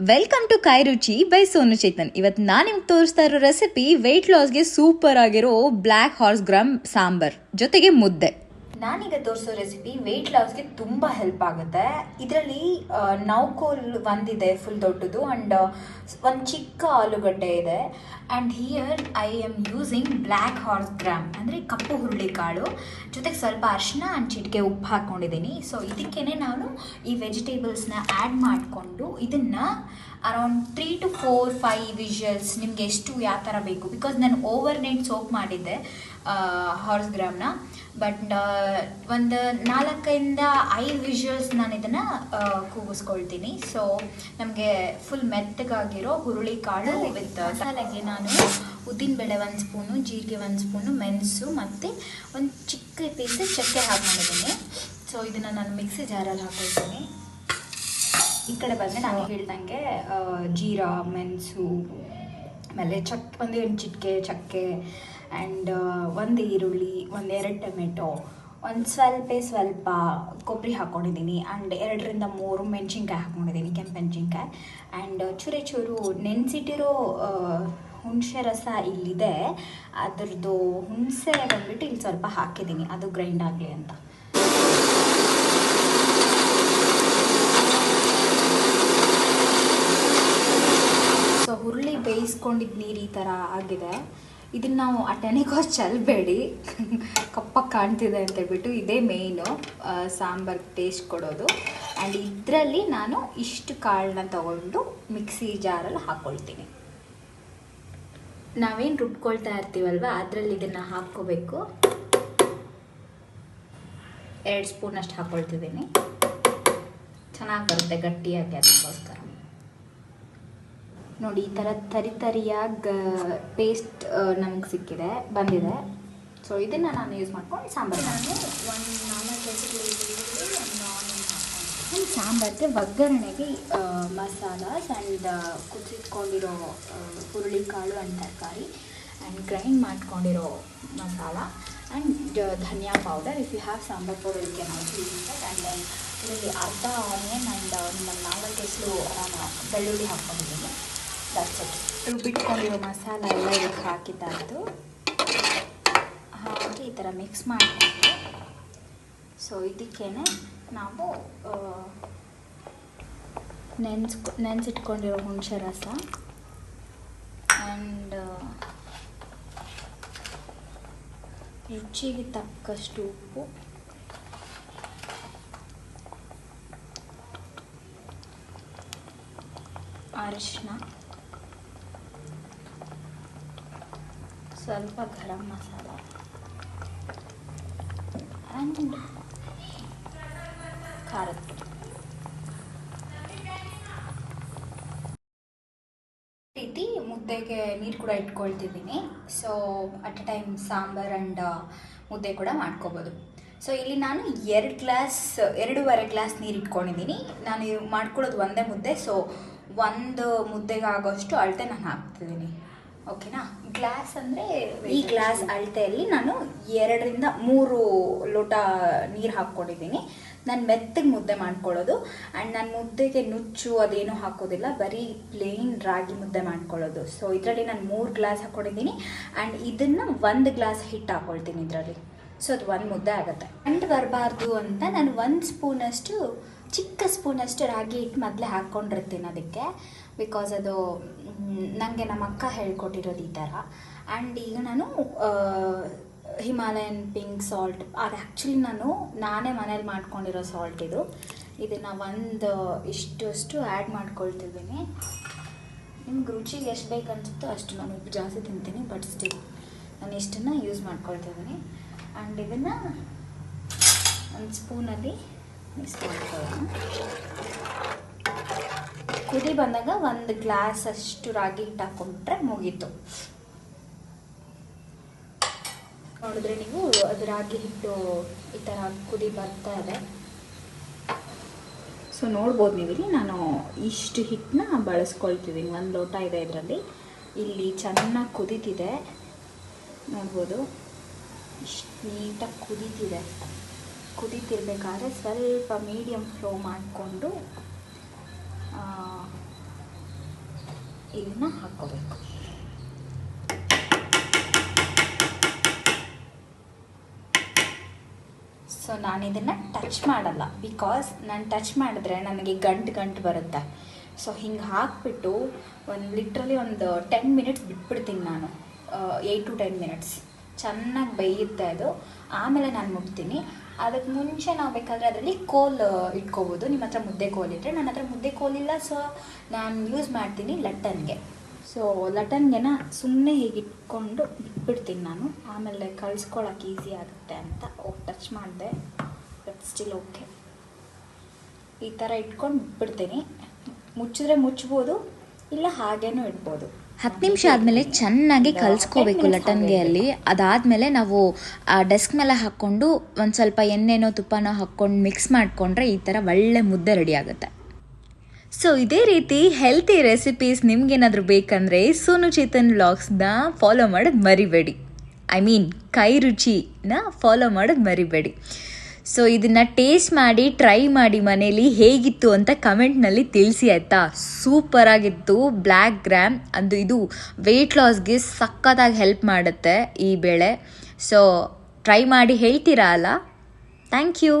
Welcome to ಕೈ ರುಚಿ by Sonu Chetan. ಇವತ್ತು ನಾನು ನಿಮ್ಗೆ ತೋರಿಸ್ತಾ ಇರೋ ರೆಸಿಪಿ ವೆಯ್ಟ್ ಲಾಸ್ಗೆ ಸೂಪರ್ ಆಗಿರೋ ಬ್ಲ್ಯಾಕ್ ಹಾರ್ಸ್ ಗ್ರಾಮ್ ಸಾಂಬಾರ್ ಜೊತೆಗೆ ಮುದ್ದೆ. ನಾನೀಗ ತೋರಿಸೋ ರೆಸಿಪಿ ವೆಯ್ಟ್ ಲಾಸ್ಗೆ ತುಂಬ ಹೆಲ್ಪ್ ಆಗುತ್ತೆ. ಇದರಲ್ಲಿ ನೌಕೋಲ್ ಒಂದಿದೆ ಫುಲ್ ದೊಡ್ಡದು ಆ್ಯಂಡ್ ಒಂದು ಚಿಕ್ಕ ಆಲೂಗಡ್ಡೆ ಇದೆ. And here I am using black horse gram ಅಂದರೆ ಕಪ್ಪು ಹುರುಳಿಕಾಳು, ಜೊತೆಗೆ ಸ್ವಲ್ಪ ಅರಿಶಿನ ಆ್ಯಂಡ್ ಚಿಟಿಕೆ ಉಪ್ಪು ಹಾಕ್ಕೊಂಡಿದ್ದೀನಿ. ಸೊ ಇದಕ್ಕೇ ನಾನು ಈ ವೆಜಿಟೇಬಲ್ಸ್ನ ಆ್ಯಡ್ ಮಾಡಿಕೊಂಡು ಇದನ್ನು ಅರೌಂಡ್ 3 to 4, 5 ವಿಷಲ್ಸ್ ನಿಮಗೆ ಎಷ್ಟು ಯಾವ ಥರ ಬೇಕು, ಬಿಕಾಸ್ ನಾನು ಓವರ್ ನೈಟ್ ಸೋಪ್ ಮಾಡಿದ್ದೆ ಹಾರ್ಸ್ ಗ್ರಾಮ್ನ. ಬಟ್ ಒಂದು 4-5 ವಿಷಲ್ಸ್ ನಾನು ಇದನ್ನು ಕೂಗಿಸ್ಕೊಳ್ತೀನಿ. ಸೊ ನಮಗೆ ಫುಲ್ ಮೆತ್ತಗಾಗಿರೋ ಹುರುಳಿಕಾಳು ವಿತ್ ಮಸಾಲೆಗೆ ನಾನು ಉದ್ದಿನಬೇಳೆ 1 ಸ್ಪೂನು, ಜೀರಿಗೆ 1 ಸ್ಪೂನು, ಮೆಣಸು ಮತ್ತು ಒಂದು ಚಿಕ್ಕ ಪೀಸ್ ಚಕ್ಕೆ ಹಾಕ್ಕೊಂಡಿದ್ದೀನಿ. ಸೊ ಇದನ್ನು ನಾನು ಮಿಕ್ಸಿ ಜಾರಲ್ಲಿ ಹಾಕ್ಕೊಳ್ತೀನಿ. ಈ ಕಡೆ ಬಂದರೆ ನಾನು ಹೇಳ್ದಂಗೆ ಜೀರಾ, ಮೆಣಸು, ಆಮೇಲೆ ಒಂದು ಚಿಟಿಕೆ ಚಕ್ಕೆ ಆ್ಯಂಡ್ 1 ಈರುಳ್ಳಿ, 2 ಟೊಮೆಟೊ, ಒಂದು ಸ್ವಲ್ಪ ಕೊಬ್ಬರಿ ಹಾಕ್ಕೊಂಡಿದ್ದೀನಿ. ಆ್ಯಂಡ್ 2-3 ಮೆಣಸಿನ್ಕಾಯಿ ಹಾಕ್ಕೊಂಡಿದ್ದೀನಿ, ಕೆಂಪು ಮೆಣಸಿನ್ಕಾಯಿ. ಆ್ಯಂಡ್ ಚೂರು ನೆನೆಸಿಟ್ಟಿರೋ ಹುಣಸೆ ರಸ ಇಲ್ಲಿದೆ, ಅದರದ್ದು ಹುಣಸೆ ಬಂದುಬಿಟ್ಟು ಇಲ್ಲಿ ಸ್ವಲ್ಪ ಹಾಕಿದ್ದೀನಿ, ಅದು ಗ್ರೈಂಡ್ ಆಗಲಿ ಅಂತ. ಸೊ ಹುರುಳಿ ಬೇಯಿಸ್ಕೊಂಡಿದ್ದು ನೀರು ಈ ಥರ ಆಗಿದೆ. ಇದನ್ನು ನಾವು ಅಟೆನಿಗೋ ಚೆಲ್ಲಬೇಡಿ, ಕಪ್ಪಾಗಿ ಕಾಣ್ತಿದೆ ಅಂತೇಳ್ಬಿಟ್ಟು. ಇದೇ ಮೇಯ್ನು ಸಾಂಬಾರ್ ಟೇಸ್ಟ್ ಕೊಡೋದು. ಆ್ಯಂಡ್ ಇದರಲ್ಲಿ ನಾನು ಇಷ್ಟು ಕಾಳನ್ನ ತಗೊಂಡು ಮಿಕ್ಸಿ ಜಾರಲ್ಲಿ ಹಾಕ್ಕೊಳ್ತೀನಿ. ನಾವೇನು ರುಬ್ಕೊಳ್ತಾ ಇರ್ತೀವಲ್ವ ಅದರಲ್ಲಿ ಇದನ್ನು ಹಾಕ್ಕೋಬೇಕು. 2 ಸ್ಪೂನ್ ಅಷ್ಟು ಹಾಕ್ಕೊಳ್ತಿದ್ದೀನಿ. ಚೆನ್ನಾಗಿ ಬರುತ್ತೆ ಗಟ್ಟಿಯಾಗಿ, ಅದಕ್ಕೋಸ್ಕರ. ನೋಡಿ, ಈ ಥರ ತರಿಯಾಗಿ ಪೇಸ್ಟ್ ನಮಗೆ ಬಂದಿದೆ. ಸೊ ಇದನ್ನು ನಾನು ಯೂಸ್ ಮಾಡ್ಕೊಂಡು ಸಾಂಬಾರು ನಾನು 4 ಸಾಂಬಾರಿಗೆ ಒಗ್ಗರಣೆಗೆ ಮಸಾಲಾಸ್ ಆ್ಯಂಡ್ ಕುದಿಟ್ಕೊಂಡಿರೋ ಹುರುಳಿಕಾಳು ಆ್ಯಂಡ್ ತರಕಾರಿ ಆ್ಯಂಡ್ ಗ್ರೈಂಡ್ ಮಾಡ್ಕೊಂಡಿರೋ ಮಸಾಲ ಆ್ಯಂಡ್ ಧನಿಯಾ powder. If you have sambar powder you can also use that. And then ಇದರಲ್ಲಿ ಅರ್ಧ ಆನಿಯನ್ ಆ್ಯಂಡ್ ಒಂದು 4 ಎಸಳು ಬೆಳ್ಳುಳ್ಳಿ ಹಾಕ್ಕೊಂಡಿದ್ದೀನಿ. ರುಬ್ಬಿಟ್ಕೊಂಡಿರೋ ಮಸಾಲ ಎಲ್ಲ ಇದಕ್ಕೆ ಹಾಕಿದ್ದಾಯ್ತು. ಹಾಗೆ ಈ ಥರ ಮಿಕ್ಸ್ ಮಾಡಿಕೊಂಡು, ಸೊ ಇದಕ್ಕೇ ನಾವು ನೆನೆಸಿಟ್ಕೊಂಡಿರೋ ಹುಣಸೆ ರಸ ಆ್ಯಂಡ್ ರುಚಿಗೆ ತಕ್ಕಷ್ಟು ಉಪ್ಪು, ಅರಿಶಿನ, ಸ್ವಲ್ಪ ಗರಂ ಮಸಾಲ ಆ್ಯಂಡ್ ಖಾರದ ಪುಡಿ. ರೀತಿ ಮುದ್ದೆಗೆ ನೀರು ಕೂಡ ಇಟ್ಕೊಳ್ತಿದ್ದೀನಿ. So at a time sambar and ಮುದ್ದೆ ಕೂಡ ಮಾಡ್ಕೋಬೋದು. ಸೊ ಇಲ್ಲಿ ನಾನು 2.5 ಗ್ಲಾಸ್ ನೀರು ಇಟ್ಕೊಂಡಿದ್ದೀನಿ. ನಾನು ಮಾಡ್ಕೊಳ್ಳೋದು ಒಂದೇ ಮುದ್ದೆ. ಸೊ 1 ಮುದ್ದೆಗೆ ಆಗೋಷ್ಟು ಅಳತೆ ನಾನು ಹಾಕ್ತಿದ್ದೀನಿ. ಓಕೆನಾ? ಗ್ಲಾಸ್ ಅಂದರೆ ಈ ಗ್ಲಾಸ್ ಅಳತೆಯಲ್ಲಿ ನಾನು 2-3 ಲೋಟ ನೀರು ಹಾಕ್ಕೊಂಡಿದ್ದೀನಿ. ನಾನು ಮೆತ್ತಗೆ ಮುದ್ದೆ ಮಾಡ್ಕೊಳ್ಳೋದು. ಆ್ಯಂಡ್ ನಾನು ಮುದ್ದೆಗೆ ನುಚ್ಚು ಅದೇನೂ ಹಾಕೋದಿಲ್ಲ, ಬರೀ ಪ್ಲೇನ್ ರಾಗಿ ಮುದ್ದೆ ಮಾಡ್ಕೊಳ್ಳೋದು. ಸೊ ಇದರಲ್ಲಿ ನಾನು 3 ಗ್ಲಾಸ್ ಹಾಕ್ಕೊಂಡಿದ್ದೀನಿ. ಆ್ಯಂಡ್ ಇದನ್ನು 1 ಗ್ಲಾಸ್ ಹಿಟ್ಟು ಹಾಕ್ಕೊಳ್ತೀನಿ ಇದರಲ್ಲಿ. ಸೊ ಅದು 1 ಮುದ್ದೆ ಆಗುತ್ತೆ. ಅಂಟು ಬರಬಾರ್ದು ಅಂತ ನಾನು 1 ಸ್ಪೂನಷ್ಟು, ಚಿಕ್ಕ ಸ್ಪೂನಷ್ಟು ರಾಗಿ ಹಿಟ್ಟು ಮೊದಲೇ ಹಾಕ್ಕೊಂಡಿರ್ತೀನಿ ಅದಕ್ಕೆ. ಬಿಕಾಸ್ ಅದು ನನಗೆ ನಮ್ಮ ಅಕ್ಕ ಹೇಳ್ಕೊಟ್ಟಿರೋದು ಈ ಥರ. ಆ್ಯಂಡ್ ಈಗ ನಾನು ಹಿಮಾಲಯನ್ ಪಿಂಕ್ ಸಾಲ್ಟ್, ಅದು ಆ್ಯಕ್ಚುಲಿ ನಾನೇ ಮನೇಲಿ ಮಾಡ್ಕೊಂಡಿರೋ ಸಾಲ್ಟ್ ಇದು. ಇದನ್ನು ಇಷ್ಟು ಆ್ಯಡ್ ಮಾಡ್ಕೊಳ್ತಿದ್ದೀನಿ. ನಿಮ್ಗೆ ರುಚಿಗೆ ಎಷ್ಟು ಬೇಕು ಅನಿಸುತ್ತೋ ಅಷ್ಟು. ನಾನು ಉಪ್ಪು ಜಾಸ್ತಿ ತಿಂತೀನಿ, ಬಟ್ ಸ್ಟಿಲ್ ನಾನು ಇಷ್ಟನ್ನು ಯೂಸ್ ಮಾಡ್ಕೊಳ್ತಿದ್ದೀನಿ. ಆ್ಯಂಡ್ ಇದನ್ನು 1 ಸ್ಪೂನಲ್ಲಿ ಮಿಕ್ಸ್ ಮಾಡ್ಕೊಳ್ಳೋಣ. ಕುದಿ ಬಂದಾಗ 1 ಗ್ಲಾಸ್ ಅಷ್ಟು ರಾಗಿ ಹಿಟ್ಟು ಹಾಕ್ಕೊಂಡ್ರೆ ಮುಗೀತು. ನೋಡಿದ್ರೆ ನೀವು ಅದು ರಾಗಿ ಹಿಟ್ಟು ಈ ಥರ ಕುದಿ ಬರ್ತಾ ಇದೆ. ಸೊ ನೋಡ್ಬೋದು ನೀವಿಲ್ಲಿ ನಾನು ಇಷ್ಟು ಹಿಟ್ಟನ್ನ ಬಳಸ್ಕೊಳ್ತಿದ್ದೀನಿ. 1 ಲೋಟ ಇದೆ ಇದರಲ್ಲಿ. ಇಲ್ಲಿ ಚೆನ್ನಾಗಿ ಕುದೀತಿದೆ, ನೋಡ್ಬೋದು. ಇಷ್ಟು ನೀಟಾಗಿ ಕುದೀತಿದೆ. ಕುದೀತಿರ್ಬೇಕಾದ್ರೆ ಸ್ವಲ್ಪ ಮೀಡಿಯಮ್ ಫ್ಲೋ ಮಾಡಿಕೊಂಡು ಇದನ್ನು ಹಾಕ್ಕೋಬೇಕು. ಸೊ ನಾನು ಇದನ್ನು ಟಚ್ ಮಾಡಲ್ಲ, ಬಿಕಾಸ್ ನಾನು ಟಚ್ ಮಾಡಿದ್ರೆ ನನಗೆ ಗಂಟು ಬರುತ್ತೆ. ಸೊ ಹಿಂಗೆ ಹಾಕ್ಬಿಟ್ಟು ಲಿಟ್ರಲಿ ಒಂದು 10 ಮಿನಿಟ್ಸ್ ಬಿಟ್ಬಿಡ್ತೀನಿ ನಾನು. 8 to 10 ಮಿನಿಟ್ಸ್ ಚೆನ್ನಾಗಿ ಬೇಯುತ್ತೆ ಅದು. ಆಮೇಲೆ ನಾನು ಮುಟ್ತೀನಿ. ಅದಕ್ಕೆ ಮುಂಚೆ ನಾವು ಬೇಕಾದರೆ ಅದರಲ್ಲಿ ಕೋಲ್ ಇಟ್ಕೋಬೋದು. ನಿಮ್ಮ ಹತ್ರ ಮುದ್ದೆ ಕೋಲಿದ್ದರೆ, ನನ್ನ ಹತ್ರ ಮುದ್ದೆ ಕೋಲಿಲ್ಲ, ಸೊ ನಾನು ಯೂಸ್ ಮಾಡ್ತೀನಿ ಲಟ್ಟನ್ಗೆ. ಸೊ ಲಟನ್ಗೆನ ಸುಮ್ಮನೆ ಹೀಗೆ ಇಟ್ಕೊಂಡು ಬಿಟ್ಬಿಡ್ತೀನಿ ನಾನು. ಆಮೇಲೆ ಕಳಿಸ್ಕೊಳಕ್ಕೆ ಈಸಿ ಆಗುತ್ತೆ ಅಂತ ಟಚ್ ಮಾಡಿದೆ, ಬಟ್ ಸ್ಟಿಲ್ ಓಕೆ. ಈ ಥರ ಇಟ್ಕೊಂಡು ಬಿಟ್ಬಿಡ್ತೀನಿ. ಮುಚ್ಚಿದ್ರೆ ಮುಚ್ಬೋದು, ಇಲ್ಲ ಹಾಗೇನೂ ಇಡ್ಬೋದು. 10 ನಿಮಿಷ ಆದಮೇಲೆ ಚೆನ್ನಾಗಿ ಕಲಿಸ್ಕೋಬೇಕು ಲಟನ್ಗೆ ಅಲ್ಲಿ. ಅದಾದಮೇಲೆ ನಾವು ಆ ಡೆಸ್ಕ್ ಮೇಲೆ ಹಾಕ್ಕೊಂಡು ಒಂದು ಸ್ವಲ್ಪ ಎಣ್ಣೆನೋ ತುಪ್ಪನೋ ಹಾಕ್ಕೊಂಡು ಮಿಕ್ಸ್ ಮಾಡಿಕೊಂಡ್ರೆ ಈ ಥರ ಒಳ್ಳೆ ಮುದ್ದೆ ರೆಡಿ ಆಗುತ್ತೆ. ಸೊ ಇದೇ ರೀತಿ ಹೆಲ್ತಿ ರೆಸಿಪೀಸ್ ನಿಮ್ಗೇನಾದರೂ ಬೇಕಂದರೆ ಸೋನು ಚೇತನ್ ವ್ಲಾಗ್ಸ್ನ ಫಾಲೋ ಮಾಡೋದು ಮರಿಬೇಡಿ. ಕೈ ರುಚಿನ ಫಾಲೋ ಮಾಡೋದು ಮರಿಬೇಡಿ. ಸೊ ಇದನ್ನು ಟೇಸ್ಟ್ ಮಾಡಿ ಟ್ರೈ ಮಾಡಿ ಮನೇಲಿ ಹೇಗಿತ್ತು ಅಂತ ಕಮೆಂಟ್ನಲ್ಲಿ ತಿಳಿಸಿ ಆಯಿತಾ. ಸೂಪರಾಗಿತ್ತು. ಬ್ಲ್ಯಾಕ್ ಗ್ರಾಮ್ ಇದು ವೆಯ್ಟ್ ಲಾಸ್ಗೆ ಸಖತ್ತಾಗಿ ಹೆಲ್ಪ್ ಮಾಡುತ್ತೆ ಈ ಬೇಳೆ. ಸೊ ಟ್ರೈ ಮಾಡಿ ಹೇಳ್ತೀರಾ ಅಲ್ಲ. Thank you.